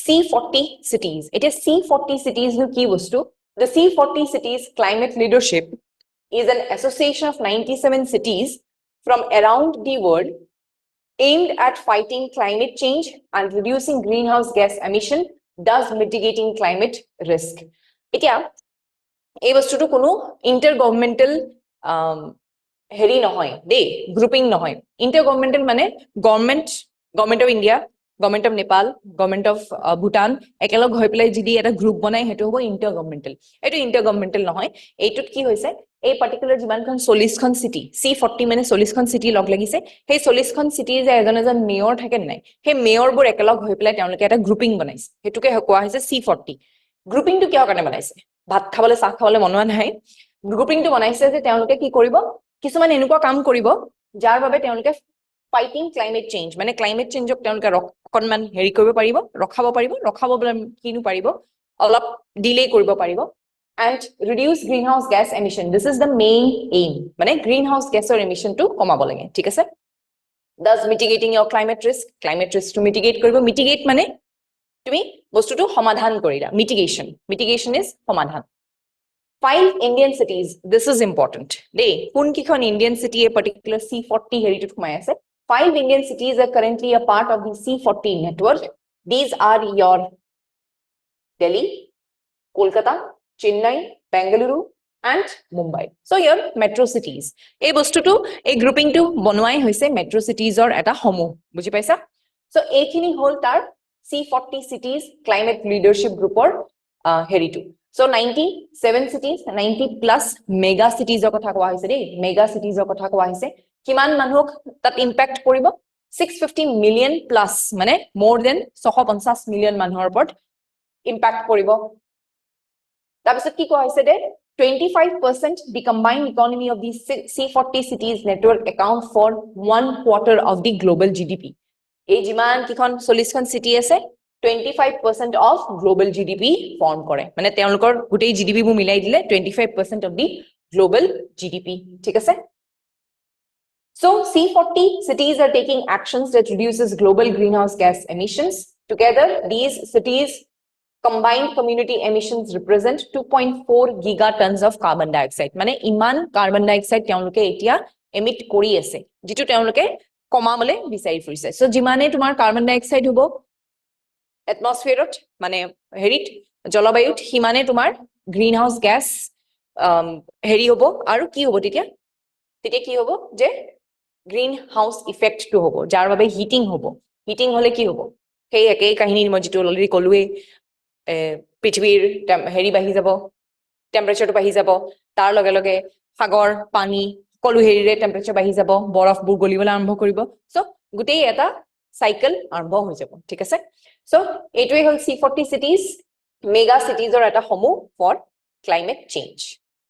C40 cities. It is C40 cities nu ki bostu. The C40 cities climate leadership is an association of 97 cities from around the world aimed at fighting climate change and reducing greenhouse gas emission, thus mitigating climate risk. Etia এই বস্তুটো কোনো ইন্টারগভর্নমেন্টাল হেৰি নহয় দে grouping নহয় ইন্টাৰগভৰ্নমেন্টাল মানে government of India government of Nepal government of Bhutan একেলগ হৈ পেলাই যদি এটা গ্ৰুপ বনাই হেতু হ'ব ইন্টারগভর্নমেন্টাল এটো ইন্টারগভর্নমেন্টাল নহয় এইটোত কি হৈছে এই পার্টিকুলার যিমানখন 40 খন সিটি C40 মানে 40 খন সিটি লগ লাগিছে সেই 40 খন সিটি যে এজন মেয়ৰ থাকে নাই সেই মেয়ৰবোৰ একেলগ হৈ পেলাই তেওঁলোকে এটা গ্ৰুপিং বনাইছে হেতুকে কোৱা হৈছে C40 গ্ৰুপিংটো কিয় কাৰণে বনাইছে ভাত খাবলৈ চাহ খাবলৈ মনোৱা নাই গ্ৰুপিংটো বনাইছে যে তেওঁলোকে কি কৰিব কিছুমান এনেকুৱা কাম কৰিব যাৰ বাবে তেওঁলোকে ফাইটিং ক্লাইমেট চেঞ্জ মানে ক্লাইমেট চেঞ্জক তেওঁলোকে অকনমান হেৰি কৰিব পাৰিব ৰখাব কিনো পাৰিব অলপ ডিলে কৰিব পাৰিব and reduce greenhouse gas emission. This is the main aim. মানে greenhouse gasৰ emission টো কমাব লাগে ঠিক আছে thus mitigating your climate risk to mitigate কৰিব mitigate মানে তুমি বস্তুটো সমাধান কৰিলা mitigation is সমাধান 5 Indian cities this is important দেই কোন কিখন Indian city a particular C40 heritage সোমাই আছে 5 Indian cities are currently a part of the C40 network these are your Delhi Kolkata Chennai Bengaluru and Mumbai so your metro cities এই বস্তুটো এই grouping টো বনোৱাই হৈছে metro cities or এটা সমূহ বুজি পাইছা so এইখিনি হল তাৰ C40 cities climate leadership group or heritage. So 97 cities, 90 plus mega cities or kotha kowa hoise de mega cities or kotha kowa hoise kiman manhok tat impact koribo 650 million plus mane more than 650 million manhor upor impact koribo tabisot ki kowa hoise de 25% the combined economy of these C40 cities network account for 1/4 of the global GDP এই যিমান কিখন 40 খন সিটি আছে 25% of global GDP form কৰে মানে তেওঁলোকৰ গোটেই GDP বু মিলাই দিলে 25% of the global GDP ঠিক আছে so C40 cities are taking actions that reduces global greenhouse gas emissions together these cities combined community emissions represent 2.4 gigatons of carbon dioxide মানে ইমান carbon dioxide তেওঁলোকে এতিয়া emit কৰি আছে যেটো তেওঁলোকে কমাবলে বিচাৰি ফুৰিছে সো যিমানে তোমাৰ কাৰ্বন ডাই অক্সাইড হ'ব এটমস্ফিয়াৰত মানে হেৰিত জলবায়ুত হিমানে তোমাৰ গ্ৰীন হাউস গ্যাস হেৰি হ'ব আৰু কি হ'ব তেতিয়া কি হ'ব যে গ্ৰীন হাউস ইফেক্ট টো হ'ব যাৰ বাবে হিটিং হলে কি হ'ব সেই একেই কাহিনী মই যেটো অলৰেডি কলোৱে পৃথিৱীৰ হেৰি বাঢ়ি যাব টেম্পাৰেচাৰটো বাঢ়ি যাব তাৰ লগে লগে সাগৰ পানী কলু হেৰিৰে টেম্পাৰেচাৰ বাঢ়ি যাব বৰফবোৰ গলিবলৈ আৰম্ভ কৰিব সো গুটেই এটা সাইকেল আৰম্ভ হৈ যাব ঠিক আছে সো এইটোৱে হল C40 cities mega cities or এটা সমূহ for climate change